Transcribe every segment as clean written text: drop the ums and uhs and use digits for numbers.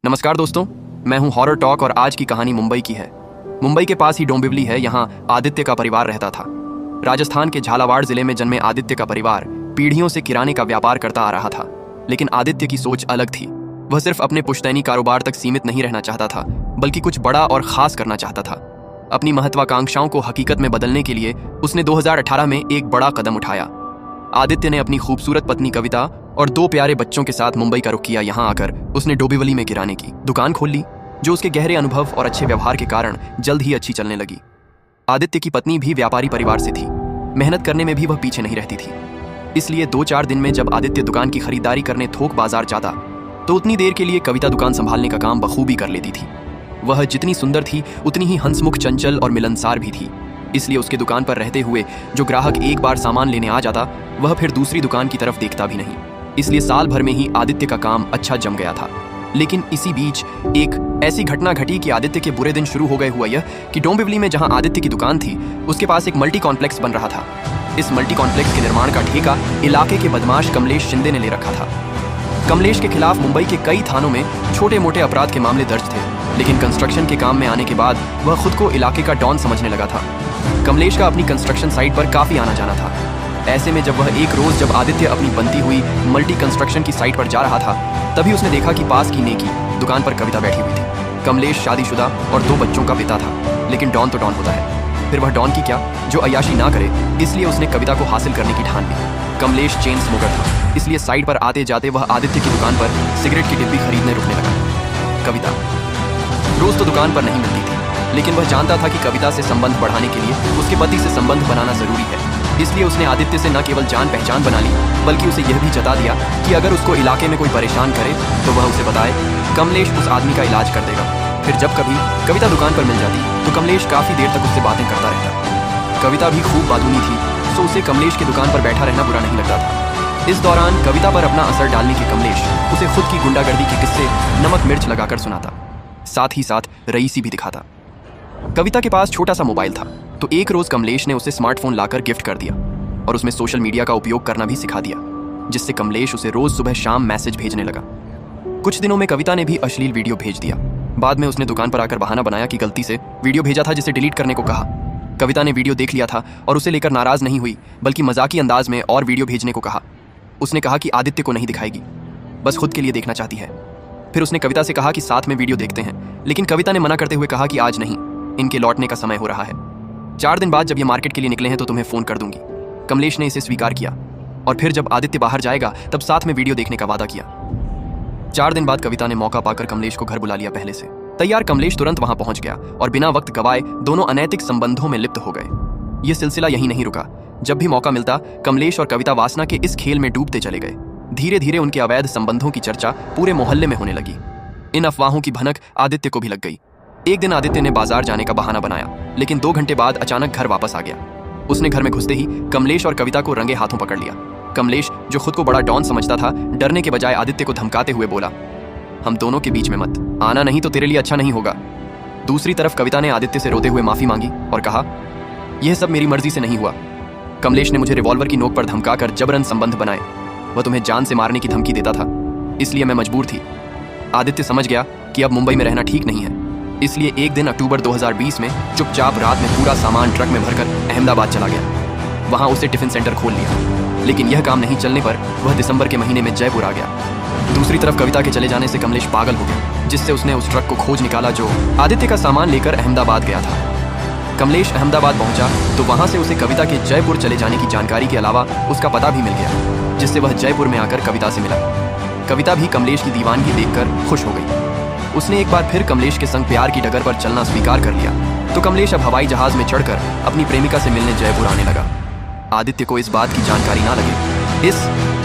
नमस्कार दोस्तों, मैं हूं हॉरर टॉक और आज की कहानी मुंबई की है। मुंबई के पास ही डोंबिवली है। यहाँ आदित्य का परिवार रहता था। राजस्थान के झालावाड़ जिले में जन्मे आदित्य का परिवार पीढ़ियों से किराने का व्यापार करता आ रहा था। लेकिन आदित्य की सोच अलग थी। वह सिर्फ अपने पुश्तैनी कारोबार तक सीमित नहीं रहना चाहता था, बल्कि कुछ बड़ा और खास करना चाहता था। अपनी महत्वाकांक्षाओं को हकीकत में बदलने के लिए उसने 2018 में एक बड़ा कदम उठाया। आदित्य ने अपनी खूबसूरत पत्नी कविता और 2 प्यारे बच्चों के साथ मुंबई का रुख किया। यहाँ आकर उसने डोंबिवली में किराने की दुकान खोल ली, जो उसके गहरे अनुभव और अच्छे व्यवहार के कारण जल्द ही अच्छी चलने लगी। आदित्य की पत्नी भी व्यापारी परिवार से थी। मेहनत करने में भी वह पीछे नहीं रहती थी। इसलिए 2-4 दिन में जब आदित्य दुकान की खरीदारी करने थोक बाजार जाता, तो उतनी देर के लिए कविता दुकान संभालने का काम बखूबी कर लेती थी। वह जितनी सुंदर थी, उतनी ही हंसमुख, चंचल और मिलनसार भी थी। इसलिए उसके दुकान पर रहते हुए जो ग्राहक एक बार सामान लेने आ जाता, वह फिर दूसरी दुकान की तरफ देखता भी नहीं। इसलिए साल भर में ही आदित्य का काम अच्छा जम गया था। लेकिन इसी बीच एक ऐसी घटना घटी कि आदित्य के बुरे दिन शुरू हो गए। हुआ यह कि डोंबिवली में जहां आदित्य की दुकान थी, उसके पास एक मल्टी कॉम्प्लेक्स बन रहा था। इस मल्टी कॉम्प्लेक्स के निर्माण का ठेका इलाके के बदमाश कमलेश शिंदे ने ले रखा था। कमलेश के खिलाफ मुंबई के कई थानों में छोटे मोटे अपराध के मामले दर्ज थे, लेकिन कंस्ट्रक्शन के काम में आने के बाद वह खुद को इलाके का डॉन समझने लगा था। कमलेश का अपनी कंस्ट्रक्शन साइट पर काफी आना जाना था। ऐसे में जब वह एक रोज जब आदित्य अपनी बनती हुई मल्टी कंस्ट्रक्शन की साइट पर जा रहा था, तभी उसने देखा कि पास की नेकी दुकान पर कविता बैठी हुई थी। कमलेश शादीशुदा और 2 बच्चों का पिता था, लेकिन डॉन तो डॉन होता है। फिर वह डॉन की क्या, जो अय्याशी ना करे, इसलिए उसने कविता को हासिल करने की ठान ली। कमलेश चेन स्मोकर था, इसलिए साइट पर आते जाते वह आदित्य की दुकान पर सिगरेट की डिब्बी खरीदने रुकने लगा। कविता रोज तो दुकान पर नहीं मिलती थी, लेकिन वह जानता था कि कविता से संबंध बढ़ाने के लिए उसके पति से संबंध बनाना जरूरी है। इसलिए उसने आदित्य से न केवल जान पहचान बना ली, बल्कि उसे यह भी जता दिया कि अगर उसको इलाके में कोई परेशान करे तो वह उसे बताए। कमलेश उस आदमी का इलाज कर देगा। फिर जब कभी कविता दुकान पर मिल जाती, तो कमलेश काफी देर तक उससे बातें करता रहता। कविता भी खूब बातूनी थी, तो उसे कमलेश की दुकान पर बैठा रहना बुरा नहीं लगता था। इस दौरान कविता पर अपना असर डालने के कमलेश उसे खुद की गुंडागर्दी के किस्से नमक मिर्च लगाकर सुनाता, साथ ही साथ रईसी भी दिखाता। कविता के पास छोटा सा मोबाइल था, तो एक रोज कमलेश ने उसे स्मार्टफोन लाकर गिफ्ट कर दिया और उसमें सोशल मीडिया का उपयोग करना भी सिखा दिया, जिससे कमलेश उसे रोज सुबह शाम मैसेज भेजने लगा। कुछ दिनों में कविता ने भी अश्लील वीडियो भेज दिया। बाद में उसने दुकान पर आकर बहाना बनाया कि गलती से वीडियो भेजा था, जिसे डिलीट करने को कहा। कविता ने वीडियो देख लिया था और उसे लेकर नाराज नहीं हुई, बल्कि मजाकी अंदाज में और वीडियो भेजने को कहा। उसने कहा कि आदित्य को नहीं दिखाएगी, बस खुद के लिए देखना चाहती है। फिर उसने कविता से कहा कि साथ में वीडियो देखते हैं, लेकिन कविता ने मना करते हुए कहा कि आज नहीं, इनके लौटने का समय हो रहा है। 4 दिन बाद जब ये मार्केट के लिए निकले हैं तो तुम्हें फोन कर दूंगी। कमलेश ने इसे स्वीकार किया और फिर जब आदित्य बाहर जाएगा तब साथ में वीडियो देखने का वादा किया। 4 दिन बाद कविता ने मौका पाकर कमलेश को घर बुला लिया। पहले से तैयार कमलेश तुरंत वहां पहुंच गया और बिना वक्त गवाए दोनों अनैतिक संबंधों में लिप्त हो गए। यह सिलसिला यहीं नहीं रुका। जब भी मौका मिलता, कमलेश और कविता वासना के इस खेल में डूबते चले गए। धीरे धीरे उनके अवैध संबंधों की चर्चा पूरे मोहल्ले में होने लगी। इन अफवाहों की भनक आदित्य को भी लग गई। एक दिन आदित्य ने बाजार जाने का बहाना बनाया, लेकिन 2 घंटे बाद अचानक घर वापस आ गया। उसने घर में घुसते ही कमलेश और कविता को रंगे हाथों पकड़ लिया। कमलेश, जो खुद को बड़ा डॉन समझता था, डरने के बजाय आदित्य को धमकाते हुए बोला, हम दोनों के बीच में मत आना, नहीं तो तेरे लिए अच्छा नहीं होगा। दूसरी तरफ कविता ने आदित्य से रोते हुए माफी मांगी और कहा, यह सब मेरी मर्जी से नहीं हुआ। कमलेश ने मुझे रिवॉल्वर की नोक पर धमकाकर जबरन संबंध बनाए। वह तुम्हें जान से मारने की धमकी देता था, इसलिए मैं मजबूर थी। आदित्य समझ गया कि अब मुंबई में रहना ठीक नहीं है, इसलिए एक दिन अक्टूबर 2020 में चुपचाप रात में पूरा सामान ट्रक में भरकर अहमदाबाद चला गया। वहां उसे टिफिन सेंटर खोल लिया, लेकिन यह काम नहीं चलने पर वह दिसंबर के महीने में जयपुर आ गया। दूसरी तरफ कविता के चले जाने से कमलेश पागल हो गया, जिससे उसने उस ट्रक को खोज निकाला जो आदित्य का सामान लेकर अहमदाबाद गया था। कमलेश अहमदाबाद पहुंचा तो वहां से उसे कविता के जयपुर चले जाने की जानकारी के अलावा उसका पता भी मिल गया, जिससे वह जयपुर में आकर कविता से मिला। कविता भी कमलेश की दीवानगी देखकर खुश हो गई। उसने एक बार फिर कमलेश के संग प्यार की डगर पर चलना स्वीकार कर लिया, तो कमलेश अब हवाई जहाज में चढ़कर अपनी प्रेमिका से मिलने जयपुर आने लगा। आदित्य को इस बात की जानकारी ना लगे,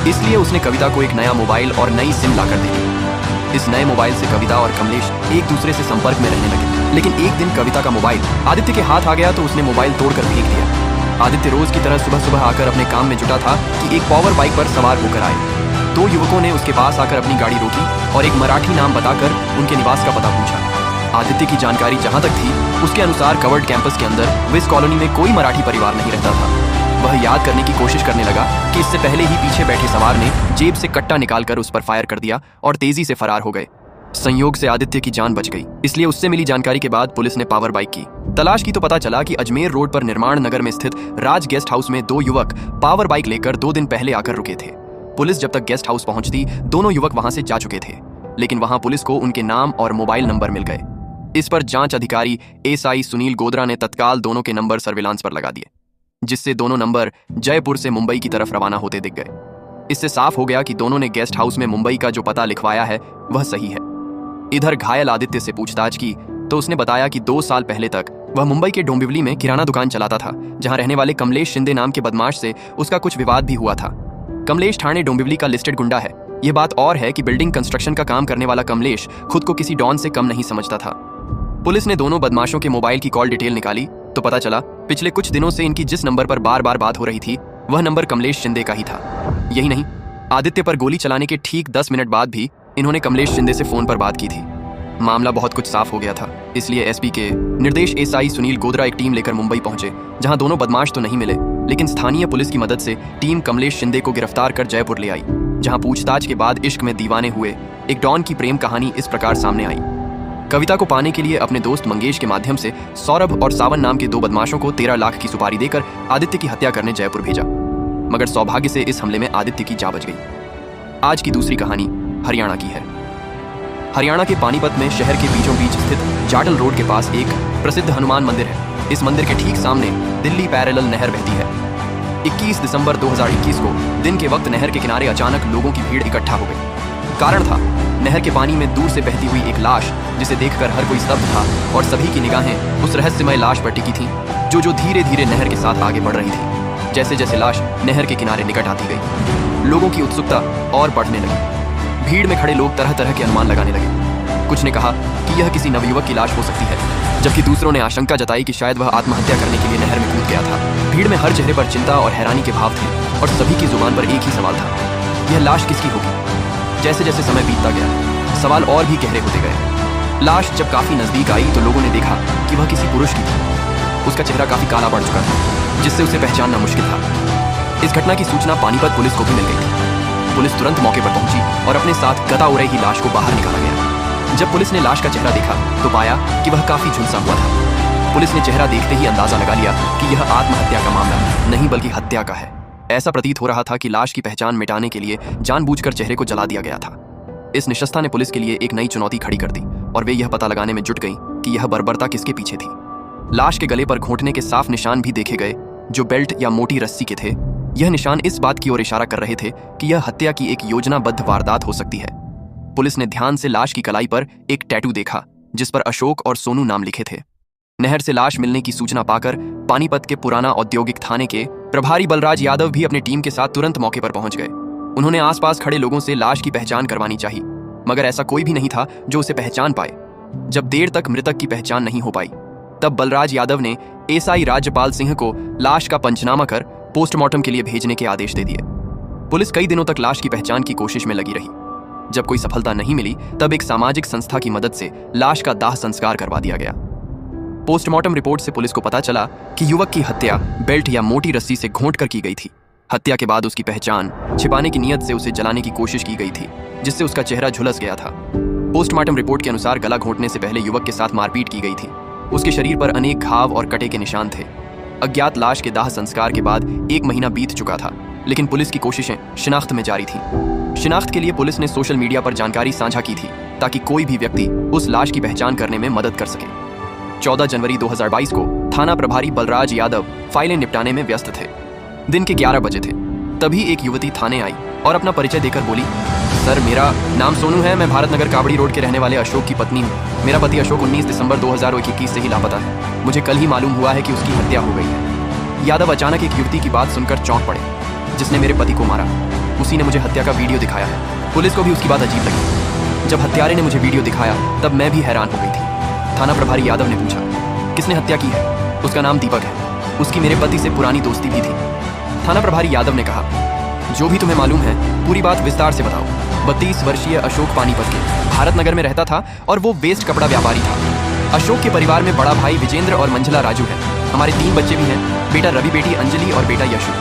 इसलिए उसने कविता को एक नया मोबाइल और नई सिम लाकर दी। इस नए मोबाइल से कविता और कमलेश एक दूसरे से संपर्क में रहने लगे। लेकिन एक दिन कविता का मोबाइल आदित्य के हाथ आ गया तो उसने मोबाइल तोड़कर फेंक दिया। आदित्य रोज की तरह सुबह सुबह आकर अपने काम में जुटा था कि एक पावर बाइक पर सवार होकर आए। 2 युवकों ने उसके पास आकर अपनी गाड़ी रोकी और एक मराठी नाम बताकर उनके निवास का पता पूछा। आदित्य की जानकारी जहां तक थी, उसके अनुसार कवर्ड कैंपस के अंदर विस कॉलोनी में कोई मराठी परिवार नहीं रहता था। वह याद करने की कोशिश करने लगा कि इससे पहले ही पीछे बैठे सवार ने जेब से कट्टा निकालकर उस पर फायर कर दिया और तेजी से फरार हो गए। संयोग से आदित्य की जान बच गई, इसलिए उससे मिली जानकारी के बाद पुलिस ने पावर बाइक की तलाश की तो पता चला कि अजमेर रोड पर निर्माण नगर में स्थित राज गेस्ट हाउस में 2 युवक पावर बाइक लेकर 2 दिन पहले आकर रुके थे। पुलिस जब तक गेस्ट हाउस पहुंचती, दोनों युवक वहां से जा चुके थे, लेकिन वहां पुलिस को उनके नाम और मोबाइल नंबर मिल गए। इस पर जांच अधिकारी एसआई सुनील गोदरा ने तत्काल दोनों के नंबर सर्विलांस पर लगा दिए, जिससे दोनों नंबर जयपुर से मुंबई की तरफ रवाना होते दिख गए। इससे साफ हो गया कि दोनों ने गेस्ट हाउस में मुंबई का जो पता लिखवाया है वह सही है। इधर घायल आदित्य से पूछताछ की तो उसने बताया कि 2 साल पहले तक वह मुंबई के डोंबिवली में किराना दुकान चलाता था, जहां रहने वाले कमलेश शिंदे नाम के बदमाश से उसका कुछ विवाद भी हुआ था। कमलेश ठाणे डोंबिवली का लिस्टेड गुंडा है। यह बात और है कि बिल्डिंग कंस्ट्रक्शन का काम करने वाला कमलेश खुद को किसी डॉन से कम नहीं समझता था। पुलिस ने दोनों बदमाशों के मोबाइल की कॉल डिटेल निकाली तो पता चला पिछले कुछ दिनों से इनकी जिस नंबर पर बार बार बात हो रही थी वह नंबर कमलेश शिंदे का ही था। यही नहीं, आदित्य पर गोली चलाने के ठीक 10 मिनट बाद भी इन्होंने कमलेश शिंदे से फोन पर बात की थी। मामला बहुत कुछ साफ हो गया था, इसलिए एसपी के निर्देश एसआई सुनील गोदरा एक टीम लेकर मुंबई पहुंचे, जहां दोनों बदमाश तो नहीं मिले, लेकिन स्थानीय पुलिस की मदद से टीम कमलेश शिंदे को गिरफ्तार कर जयपुर ले आई, जहां पूछताछ के बाद इश्क में दीवाने हुए एक डॉन की प्रेम कहानी इस प्रकार सामने आई। कविता को पाने के लिए अपने दोस्त मंगेश के माध्यम से सौरभ और सावन नाम के 2 बदमाशों को 13 लाख की सुपारी देकर आदित्य की हत्या करने जयपुर भेजा, मगर सौभाग्य से इस हमले में आदित्य की जान बच गई। आज की दूसरी कहानी हरियाणा की है। हरियाणा के पानीपत में शहर के बीचों बीच स्थित जाटल रोड के पास एक प्रसिद्ध हनुमान मंदिर है। इस मंदिर के ठीक सामने दिल्ली पैरेलल नहर बहती है। 21 दिसंबर 2021 को दिन के वक्त नहर के किनारे अचानक लोगों की भीड़ इकट्ठा हो गई। कारण था नहर के पानी में दूर से बहती हुई एक लाश, जिसे देखकर हर कोई स्तब्ध था और सभी की निगाहें उस रहस्यमय लाश पर टिकी थीं, जो धीरे धीरे नहर के साथ आगे बढ़ रही थी। जैसे जैसे लाश नहर के किनारे निकट आती गई, लोगों की उत्सुकता और बढ़ने लगी। भीड़ में खड़े लोग तरह तरह के अनुमान लगाने लगे। कुछ ने कहा कि यह किसी नवयुवक की लाश हो सकती है, जबकि दूसरों ने आशंका जताई कि शायद वह आत्महत्या करने के लिए नहर में कूद गया था। भीड़ में हर चेहरे पर चिंता और हैरानी के भाव थे और सभी की जुबान पर एक ही सवाल था, यह लाश किसकी होगी। जैसे जैसे समय बीतता गया, सवाल और भी गहरे होते गए। लाश जब काफी नजदीक आई तो लोगों ने देखा कि वह किसी पुरुष की थी। उसका चेहरा काफी काला पड़ चुका था, जिससे उसे पहचानना मुश्किल था। इस घटना की सूचना पानीपत पुलिस को भी मिल गई थी। पुलिस तुरंत मौके पर पहुंची और अपने साथ गदा उड़ाई ही लाश को बाहर निकाला गया। जब पुलिस ने लाश का चेहरा देखा तो पाया कि वह काफी झुलसा हुआ था। पुलिस ने चेहरा देखते ही अंदाजा लगा लिया कि यह आत्महत्या का मामला नहीं बल्कि हत्या का है। ऐसा प्रतीत हो रहा था कि लाश की पहचान मिटाने के लिए जानबूझकर चेहरे को जला दिया गया था। इस निशस्ता ने पुलिस के लिए एक नई चुनौती खड़ी कर दी और वे यह पता लगाने में जुट गई कि यह बर्बरता किसके पीछे थी। लाश के गले पर घोंटने के साफ निशान भी देखे गए, जो बेल्ट या मोटी रस्सी के थे। यह निशान इस बात की ओर इशारा कर रहे थे कि यह हत्या की एक योजनाबद्ध वारदात हो सकती है। पुलिस ने ध्यान से लाश की कलाई पर एक टैटू देखा, जिस पर अशोक और सोनू नाम लिखे थे। नहर से लाश मिलने की सूचना पाकर पानीपत के पुराना औद्योगिक थाने के प्रभारी बलराज यादव भी अपनी टीम के साथ तुरंत मौके पर पहुंच गए। उन्होंने आसपास खड़े लोगों से लाश की पहचान करवानी चाहिए, मगर ऐसा कोई भी नहीं था जो उसे पहचान पाए। जब देर तक मृतक की पहचान नहीं हो पाई, तब बलराज यादव ने एसआई राज्यपाल सिंह को लाश का पंचनामा कर पोस्टमार्टम के लिए भेजने के आदेश दे दिए। पुलिस कई दिनों तक लाश की पहचान की कोशिश में लगी रही। जब कोई सफलता नहीं मिली, तब एक सामाजिक संस्था की मदद से लाश का दाह संस्कार करवा दिया गया। पोस्टमार्टम रिपोर्ट से पुलिस को पता चला कि युवक की हत्या बेल्ट या मोटी रस्सी से घोंटकर की गई थी। हत्या के बाद उसकी पहचान छिपाने की नीयत से उसे जलाने की कोशिश की गई थी, जिससे उसका चेहरा झुलस गया था। पोस्टमार्टम रिपोर्ट के अनुसार गला घोंटने से पहले युवक के साथ मारपीट की गई थी। उसके शरीर पर अनेक घाव और कटे के निशान थे। अज्ञात लाश के दाह संस्कार के बाद 1 महीना बीत चुका था, लेकिन पुलिस की कोशिशें शिनाख्त में जारी थी। शिनाख्त के लिए पुलिस ने सोशल मीडिया पर जानकारी साझा की थी, ताकि कोई भी व्यक्ति उस लाश की पहचान करने में मदद कर सके। 14 जनवरी 2022 को थाना प्रभारी बलराज यादव फाइलें निपटाने में व्यस्त थे। दिन के 11 बजे थे, तभी एक युवती थाने आई और अपना परिचय देकर बोली, सर मेरा नाम सोनू है, मैं भारत नगर कावड़ी रोड के रहने वाले अशोक की पत्नी हूँ। मेरा पति अशोक 19 दिसंबर 2021 से ही लापता है। मुझे कल ही मालूम हुआ है कि उसकी हत्या हो गई है। यादव अचानक एक युवती की बात सुनकर चौंक पड़े, जिसने मेरे पति को मारा। उसी ने मुझे हत्या का वीडियो दिखाया है। पुलिस को भी उसकी बात अजीब लगी। जब हत्यारे ने मुझे वीडियो दिखाया, तब मैं भी हैरान हो गई थी। थाना प्रभारी यादव ने पूछा, किसने हत्या की है? उसका नाम दीपक है। उसकी मेरे पति से पुरानी दोस्ती भी थी। थाना प्रभारी यादव ने कहा, जो भी तुम्हें मालूम है पूरी बात विस्तार से बताओ। 32 वर्षीय अशोक पानीपत के भारत नगर में रहता था और वो वेस्ट कपड़ा व्यापारी था। अशोक के परिवार में बड़ा भाई विजेंद्र और मंझला राजू है। हमारे 3 बच्चे भी हैं, बेटा रवि, बेटी अंजलि और बेटा यशु।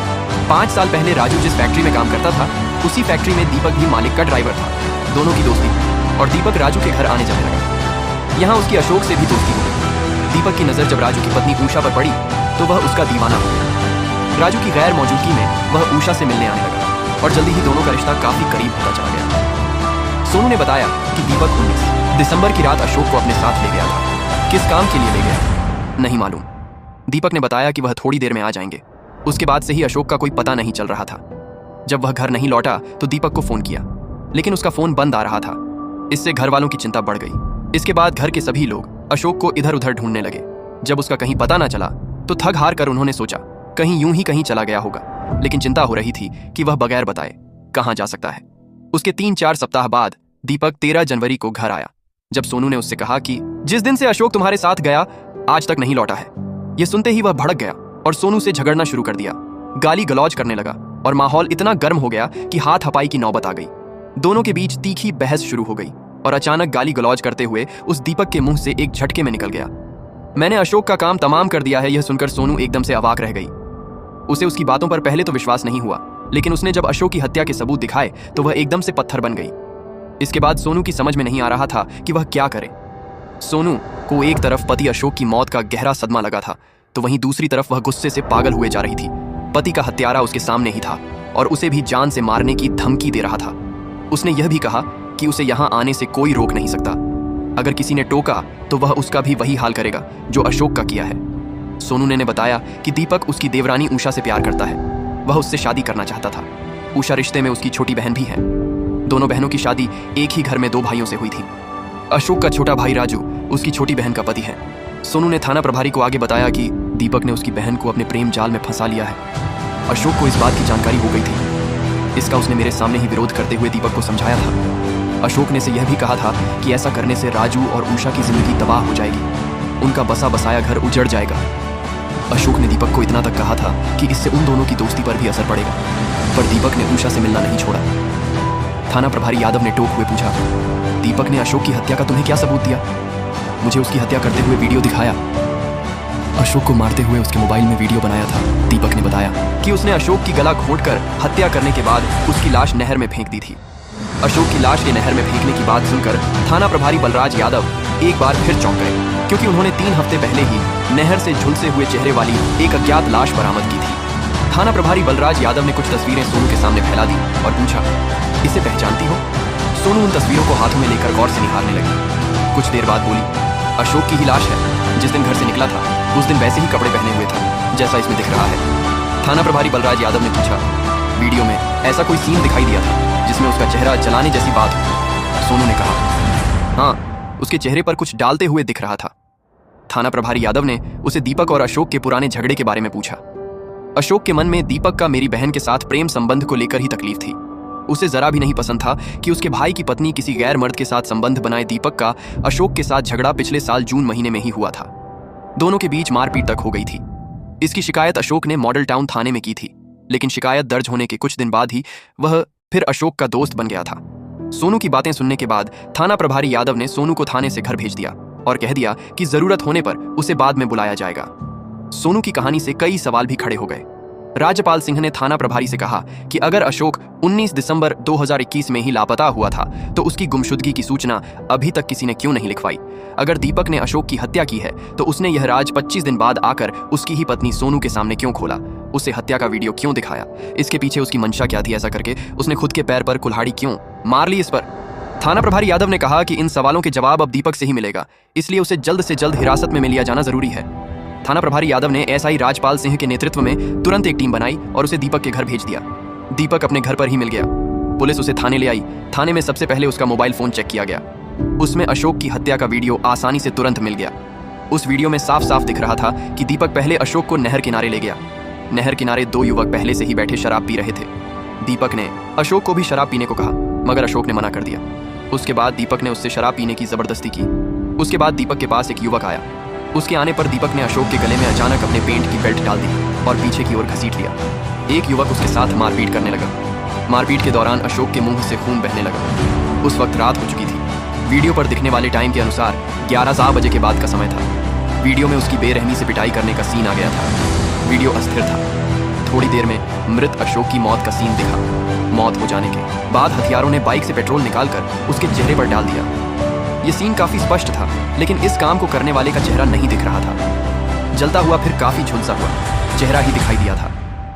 5 साल पहले राजू जिस फैक्ट्री में काम करता था, उसी फैक्ट्री में दीपक भी मालिक का ड्राइवर था। दोनों की दोस्ती। और दीपक राजू के घर आने जाने लगा। यहाँ उसकी अशोक से भी दोस्ती हो गई। दीपक की नज़र जब राजू की पत्नी उषा पर पड़ी तो वह उसका दीवाना हो गया। राजू की गैर मौजूदगी में वह उषा से मिलने आने लगा और जल्दी ही दोनों का रिश्ता काफी करीब होता चला गया। सोनू ने बताया कि दीपक 19 दिसंबर की रात अशोक को अपने साथ ले गया था। किस काम के लिए ले गया नहीं मालूम। दीपक ने बताया कि वह थोड़ी देर में आ जाएंगे। उसके बाद से ही अशोक का कोई पता नहीं चल रहा था। जब वह घर नहीं लौटा तो दीपक को फोन किया, लेकिन उसका फोन बंद आ रहा था। इससे घर वालों की चिंता बढ़ गई। इसके बाद घर के सभी लोग अशोक को इधर उधर ढूंढने लगे। जब उसका कहीं पता ना चला तो थक हार कर उन्होंने सोचा कहीं यूं ही कहीं चला गया होगा, लेकिन चिंता हो रही थी कि वह बगैर बताए कहां जा सकता है। उसके 3-4 सप्ताह बाद दीपक 13 जनवरी को घर आया। जब सोनू ने उससे कहा कि जिस दिन से अशोक तुम्हारे साथ गया आज तक नहीं लौटा है। यह सुनते ही वह भड़क गया और सोनू से झगड़ना शुरू कर दिया। गाली गलौज करने लगा और माहौल इतना गर्म हो गया कि हाथ हपाई की नौबत आ गई। दोनों के बीच तीखी बहस शुरू हो गई और अचानक गाली गलौज करते हुए उस दीपक के मुंह से एक झटके में निकल गया, मैंने अशोक का काम तमाम कर दिया है। यह सुनकर सोनू एकदम से अवाक रह गई। उसे उसकी बातों पर पहले तो विश्वास नहीं हुआ, लेकिन उसने जब अशोक की हत्या के सबूत दिखाए तो वह एकदम से पत्थर बन गई। इसके बाद सोनू की समझ में नहीं आ रहा था कि वह क्या करे। सोनू को एक तरफ पति अशोक की मौत का गहरा सदमा लगा था, तो वहीं दूसरी तरफ वह गुस्से से पागल हुए जा रही थी। पति का हत्यारा उसके सामने ही था और उसे भी जान से मारने की धमकी दे रहा था। उसने यह भी कहा कि उसे यहां आने से कोई रोक नहीं सकता। अगर किसी ने टोका तो वह उसका भी वही हाल करेगा जो अशोक का किया है। सोनू ने बताया कि दीपक उसकी देवरानी उषा से प्यार करता है। वह उससे शादी करना चाहता था। उषा रिश्ते में उसकी छोटी बहन भी है। दोनों बहनों की शादी एक ही घर में 2 भाइयों से हुई थी। अशोक का छोटा भाई राजू उसकी छोटी बहन का पति है। सोनू ने थाना प्रभारी को आगे बताया कि दीपक ने उसकी बहन को अपने प्रेम जाल में फंसा लिया है। अशोक को इस बात की जानकारी हो गई थी। इसका उसने मेरे सामने ही विरोध करते हुए दीपक को समझाया था। अशोक ने से यह भी कहा था कि ऐसा करने से राजू और उषा की जिंदगी तबाह हो जाएगी, उनका बसा बसाया घर उजड़ जाएगा। अशोक ने दीपक को इतना तक कहा था कि इससे उन दोनों की दोस्ती पर भी असर पड़ेगा, पर दीपक ने उषा से मिलना नहीं छोड़ा। थाना प्रभारी यादव ने टोक हुए पूछा, दीपक ने अशोक की हत्या का तुम्हें क्या सबूत दिया? मुझे उसकी हत्या करते हुए वीडियो दिखाया। अशोक को मारते हुए उसके मोबाइल में वीडियो बनाया था। दीपक ने बताया कि उसने अशोक की गला घोंटकर हत्या करने के बाद उसकी लाश नहर में फेंक दी थी। अशोक की लाश के नहर में फेंकने की बात सुनकर थाना प्रभारी बलराज यादव एक बार फिर चौंक गए, क्योंकि उन्होंने 3 हफ्ते पहले ही नहर से झुलसे हुए चेहरे वाली एक अज्ञात लाश बरामद की थी। थाना प्रभारी बलराज यादव ने कुछ तस्वीरें सोनू के सामने फैला दी और पूछा, इसे पहचानती हो? सोनू उन तस्वीरों को हाथों में लेकर गौर से निहारने लगी। कुछ देर बाद बोली, अशोक की ही लाश है। जिस दिन घर से निकला था उस दिन वैसे ही कपड़े पहने हुए था जैसा इसमें दिख रहा है। थाना प्रभारी बलराज यादव ने पूछा, वीडियो में ऐसा कोई सीन दिखाई दिया था जिसमें उसका चेहरा जलाने जैसी बात हो? सोनू ने कहा, हाँ, उसके चेहरे पर कुछ डालते हुए दिख रहा था। थाना प्रभारी यादव ने उसे दीपक और अशोक के पुराने झगड़े के बारे में पूछा। अशोक के मन में दीपक का मेरी बहन के साथ प्रेम संबंध को लेकर ही तकलीफ थी। उसे जरा भी नहीं पसंद था कि उसके भाई की पत्नी किसी गैर मर्द के साथ संबंध बनाए। दीपक का अशोक के साथ झगड़ा पिछले साल जून महीने में ही हुआ था। दोनों के बीच मारपीट तक हो गई थी। इसकी शिकायत अशोक ने मॉडल टाउन थाने में की थी, लेकिन शिकायत दर्ज होने के कुछ दिन बाद ही वह फिर अशोक का दोस्त बन गया था। सोनू की बातें सुनने के बाद थाना प्रभारी यादव ने सोनू को थाने से घर भेज दिया और कह दिया कि जरूरत होने पर उसे बाद में बुलाया जाएगा। सोनू की कहानी से कई सवाल भी खड़े हो गए। राज्यपाल सिंह ने थाना प्रभारी से कहा कि अगर अशोक 19 दिसंबर 2021 में ही लापता हुआ था तो उसकी गुमशुदगी की सूचना अभी तक किसी ने क्यों नहीं लिखवाई? अगर दीपक ने अशोक की हत्या की है तो उसने यह राज 25 दिन बाद आकर उसकी ही पत्नी सोनू के सामने क्यों खोला? उसे हत्या का वीडियो क्यों दिखाया? इसके पीछे उसकी मंशा क्या थी? ऐसा करके उसने खुद के पैर पर कुल्हाड़ी क्यों मार ली? इस पर थाना प्रभारी यादव ने कहा कि इन सवालों के जवाब अब दीपक से ही मिलेगा, इसलिए उसे जल्द से जल्द हिरासत में लिया जाना जरूरी है। थाना प्रभारी यादव ने एसआई राजपाल सिंह के नेतृत्व में तुरंत एक टीम बनाई और उसे दीपक के घर भेज दिया। दीपक अपने घर पर ही मिल गया। पुलिस उसे थाने ले आई। थाने में सबसे पहले उसका मोबाइल फोन चेक किया गया। उसमें अशोक की हत्या का वीडियो आसानी से तुरंत मिल गया। उस वीडियो में साफ साफ दिख रहा था कि दीपक पहले अशोक को नहर किनारे ले गया। नहर किनारे 2 युवक पहले से ही बैठे शराब पी रहे थे। दीपक ने अशोक को भी शराब पीने को कहा, मगर अशोक ने मना कर दिया। उसके बाद दीपक ने उससे शराब पीने की जबरदस्ती की। उसके बाद दीपक के पास एक युवक आया। उसके आने पर दीपक ने अशोक के गले में अचानक अपने पेंट की बेल्ट डाल दी और पीछे की ओर घसीट लिया। एक युवक उसके साथ मारपीट करने लगा। मारपीट के दौरान अशोक के मुंह से खून बहने लगा। उस वक्त रात हो चुकी थी। वीडियो पर दिखने वाले टाइम के अनुसार 11 बजे के बाद का समय था। वीडियो में उसकी बेरहमी से पिटाई करने का सीन आ गया था। वीडियो अस्थिर था। थोड़ी देर में मृत अशोक की मौत का सीन दिखा। मौत हो जाने के बाद हथियारों ने बाइक से पेट्रोल निकालकर उसके चेहरे पर डाल दिया। ये सीन काफी स्पष्ट था, लेकिन इस काम को करने वाले का चेहरा नहीं दिख रहा था। जलता हुआ फिर काफी झुलसा हुआ चेहरा ही दिखाई दिया था।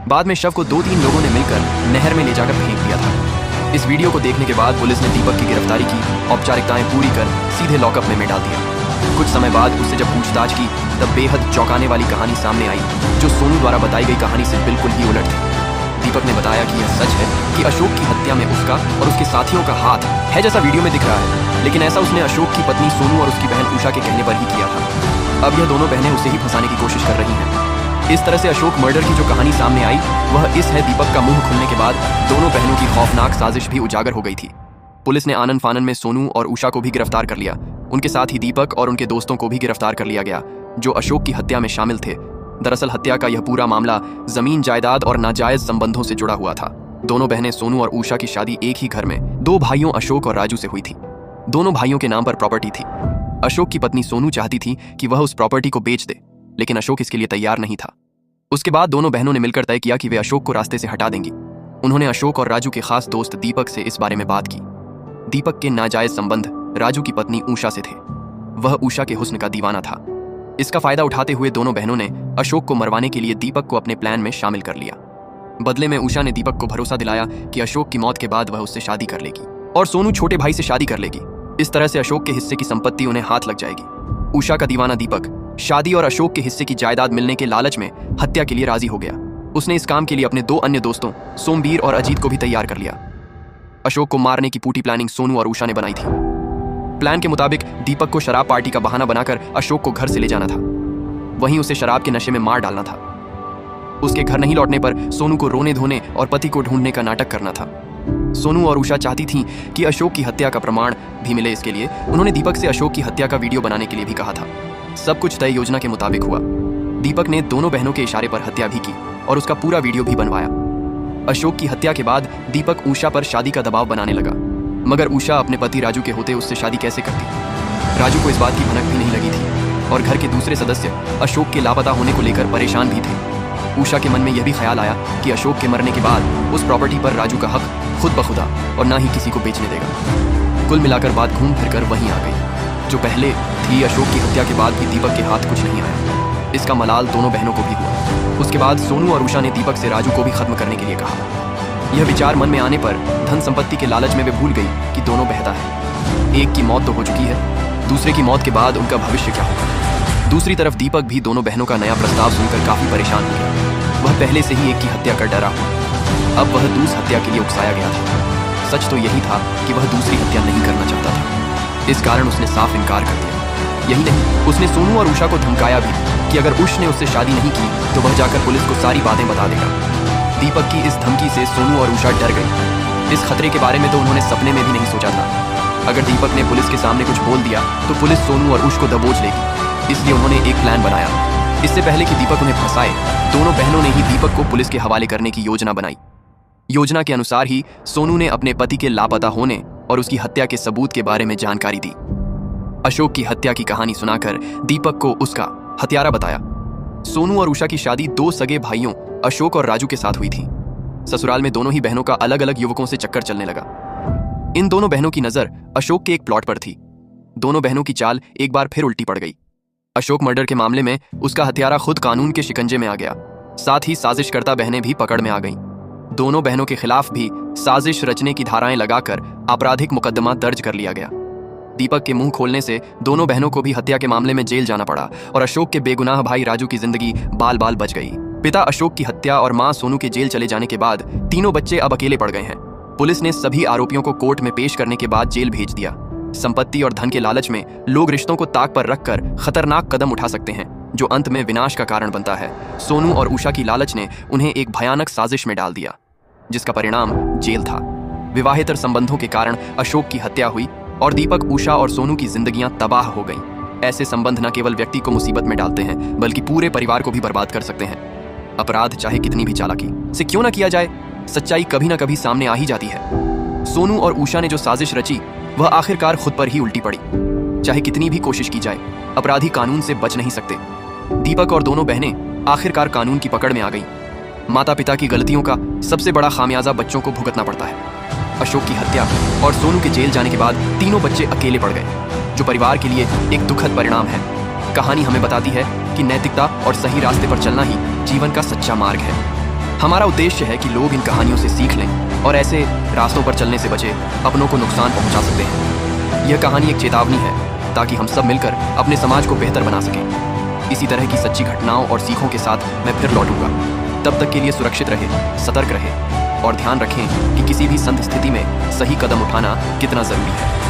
बाद में शव को 2-3 लोगों ने मिलकर नहर में ले जाकर फेंक दिया था। इस वीडियो को देखने के बाद पुलिस ने दीपक की गिरफ्तारी की, औपचारिकताएं पूरी कर सीधे लॉकअप में डाल दिया। कुछ समय बाद उससे जब पूछताछ की तब बेहद चौंकाने वाली कहानी सामने आई, जो सोनू द्वारा बताई गई कहानी से बिल्कुल ही उलट थी। दीपक ने बताया कि यह सच है कि अशोक की हत्या में उसका और उसके साथियों का हाथ है, जैसा वीडियो में दिख रहा है, लेकिन ऐसा उसने अशोक की पत्नी सोनू और उसकी बहन उषा के कहने पर ही किया था। अब यह दोनों बहनें उसे ही फंसाने की कोशिश कर रही हैं। इस तरह से अशोक मर्डर की जो कहानी सामने आई वह इस है। दीपक का मुंह खुलने के बाद दोनों बहनों की खौफनाक साजिश भी उजागर हो गई थी। पुलिस ने आनन फानन में सोनू और उषा को भी गिरफ्तार कर लिया। उनके साथ ही दीपक और उनके दोस्तों को भी गिरफ्तार कर लिया गया, जो अशोक की हत्या में शामिल थे। दरअसल हत्या का यह पूरा मामला जमीन जायदाद और नाजायज संबंधों से जुड़ा हुआ था। दोनों बहनें सोनू और उषा की शादी एक ही घर में 2 भाइयों अशोक और राजू से हुई थी। दोनों भाइयों के नाम पर प्रॉपर्टी थी। अशोक की पत्नी सोनू चाहती थी कि वह उस प्रॉपर्टी को बेच दे, लेकिन अशोक इसके लिए तैयार नहीं था। उसके बाद दोनों बहनों ने मिलकर तय किया कि वे अशोक को रास्ते से हटा देंगी। उन्होंने अशोक और राजू के खास दोस्त दीपक से इस बारे में बात की। दीपक के नाजायज संबंध राजू की पत्नी उषा से थे। वह उषा के हुस्न का दीवाना था। इसका फायदा उठाते हुए दोनों बहनों ने अशोक को मरवाने के लिए दीपक को अपने प्लान में शामिल कर लिया। बदले में उषा ने दीपक को भरोसा दिलाया कि अशोक की मौत के बाद वह उससे शादी कर लेगी और सोनू छोटे भाई से शादी कर लेगी। इस तरह से अशोक के हिस्से की संपत्ति उन्हें हाथ लग जाएगी। उषा का दीवाना दीपक शादी और अशोक के हिस्से की जायदाद मिलने के लालच में हत्या के लिए राजी हो गया। उसने इस काम के लिए अपने 2 अन्य दोस्तों सोमवीर और अजीत को भी तैयार कर लिया। अशोक को मारने की पूरी प्लानिंग सोनू और उषा ने बनाई थी। प्लान के मुताबिक दीपक को शराब पार्टी का बहाना बनाकर अशोक को घर से ले जाना था, वहीं उसे शराब के नशे में मार डालना था। उसके घर नहीं लौटने पर सोनू को रोने धोने और पति को ढूंढने का नाटक करना था। सोनू और उषा चाहती थीं कि अशोक की हत्या का प्रमाण भी मिले। इसके लिए उन्होंने दीपक से अशोक की हत्या का वीडियो बनाने के लिए भी कहा था। सब कुछ तय योजना के मुताबिक हुआ। दीपक ने दोनों बहनों के इशारे पर हत्या भी की और उसका पूरा वीडियो भी बनवाया। अशोक की हत्या के बाद दीपक उषा पर शादी का दबाव बनाने लगा, मगर उषा अपने पति राजू के होते उससे शादी कैसे करती। राजू को इस बात की भनक भी नहीं लगी थी और घर के दूसरे सदस्य अशोक के लापता होने को लेकर परेशान भी थे। उषा के मन में यह भी ख्याल आया कि अशोक के मरने के बाद उस प्रॉपर्टी पर राजू का हक खुद ब खुदा और ना ही किसी को बेचने देगा। कुल मिलाकर बात घूम फिर कर वहीं आ गई जो पहले थी। अशोक की हत्या के बाद भी दीपक के हाथ कुछ नहीं आया। इसका मलाल दोनों बहनों को भी हुआ। उसके बाद सोनू और उषा ने दीपक से राजू को भी खत्म करने के लिए कहा। यह विचार मन में आने पर धन संपत्ति के लालच में वे भूल गई कि दोनों बहता है। एक की मौत तो हो चुकी है, दूसरे की मौत के बाद उनका भविष्य क्या होगा। दूसरी तरफ दीपक भी दोनों बहनों का नया प्रस्ताव सुनकर काफी परेशान हो गया। वह पहले से ही एक की हत्या कर डरा हुआ, अब वह दूसरी हत्या के लिए उकसाया गया था। सच तो यही था कि वह दूसरी हत्या नहीं करना चाहता था। इस कारण उसने साफ इनकार कर दिया। यही नहीं, उसने सोनू और उषा को धमकाया भी कि अगर उष ने उससे शादी नहीं की तो वह जाकर पुलिस को सारी बातें बता देगा। दीपक की इस धमकी से सोनू और उषा डर गई। इस खतरे के बारे में तो उन्होंने सपने में भी नहीं सोचा था। अगर दीपक ने पुलिस के सामने कुछ बोल दिया तो पुलिस सोनू और उष को दबोच लेगी, इसलिए उन्होंने एक प्लान बनाया। इससे पहले कि दीपक उन्हें फंसाए, दोनों बहनों ने ही दीपक को पुलिस के हवाले करने की योजना बनाई। योजना के अनुसार ही सोनू ने अपने पति के लापता होने और उसकी हत्या के सबूत के बारे में जानकारी दी। अशोक की हत्या की कहानी सुनाकर दीपक को उसका हत्यारा बताया। सोनू और उषा की शादी 2 सगे भाइयों अशोक और राजू के साथ हुई थी। ससुराल में दोनों ही बहनों का अलग अलग युवकों से चक्कर चलने लगा। इन दोनों बहनों की नजर अशोक के एक प्लॉट पर थी। दोनों बहनों की चाल एक बार फिर उल्टी पड़ गई। अशोक मर्डर के मामले में उसका हत्यारा खुद कानून के शिकंजे में आ गया। साथ ही साजिशकर्ता बहनें भी पकड़ में आ गईं। दोनों बहनों के खिलाफ भी साजिश रचने की धाराएं लगाकर आपराधिक मुकदमा दर्ज कर लिया गया। दीपक के मुंह खोलने से दोनों बहनों को भी हत्या के मामले में जेल जाना पड़ा और अशोक के बेगुनाह भाई राजू की जिंदगी बाल बाल बच गई। पिता अशोक की हत्या और मां सोनू के जेल चले जाने के बाद तीनों बच्चे अब अकेले पड़ गए हैं। पुलिस ने सभी आरोपियों को कोर्ट में पेश करने के बाद जेल भेज दिया। संपत्ति और धन के लालच में लोग रिश्तों को ताक पर रखकर खतरनाक कदम उठा सकते हैं, जो अंत में विनाश का कारण बनता है। सोनू और उषा की लालच ने उन्हें एक भयानक साजिश में डाल दिया, जिसका परिणाम जेल था। विवाहेतर संबंधों के कारण अशोक की हत्या हुई और दीपक, उषा और सोनू की जिंदगियां तबाह हो गईं। ऐसे संबंध न केवल व्यक्ति को मुसीबत में डालते हैं, बल्कि पूरे परिवार को भी बर्बाद कर सकते हैं। अपराध चाहे कितनी भी चालाकी से क्यों ना किया जाए, सच्चाई कभी ना कभी सामने आ ही जाती है। सोनू और उषा ने जो साजिश रची वह आखिरकार खुद पर ही उल्टी पड़ी। चाहे कितनी भी कोशिश की जाए, अपराधी कानून से बच नहीं सकते। दीपक और दोनों बहनें आखिरकार कानून की पकड़ में आ गईं। माता पिता की गलतियों का सबसे बड़ा खामियाजा बच्चों को भुगतना पड़ता है। अशोक की हत्या और सोनू के जेल जाने के बाद तीनों बच्चे अकेले पड़ गए, जो परिवार के लिए एक दुखद परिणाम है। कहानी हमें बताती है कि नैतिकता और सही रास्ते पर चलना ही जीवन का सच्चा मार्ग है। हमारा उद्देश्य है कि लोग इन कहानियों से सीख लें और ऐसे रास्तों पर चलने से बचे अपनों को नुकसान पहुंचा सकते हैं। यह कहानी एक चेतावनी है ताकि हम सब मिलकर अपने समाज को बेहतर बना सकें। इसी तरह की सच्ची घटनाओं और सीखों के साथ मैं फिर लौटूंगा। तब तक के लिए सुरक्षित रहे, सतर्क रहे और ध्यान रखें कि किसी भी संदिग्ध स्थिति में सही कदम उठाना कितना जरूरी है।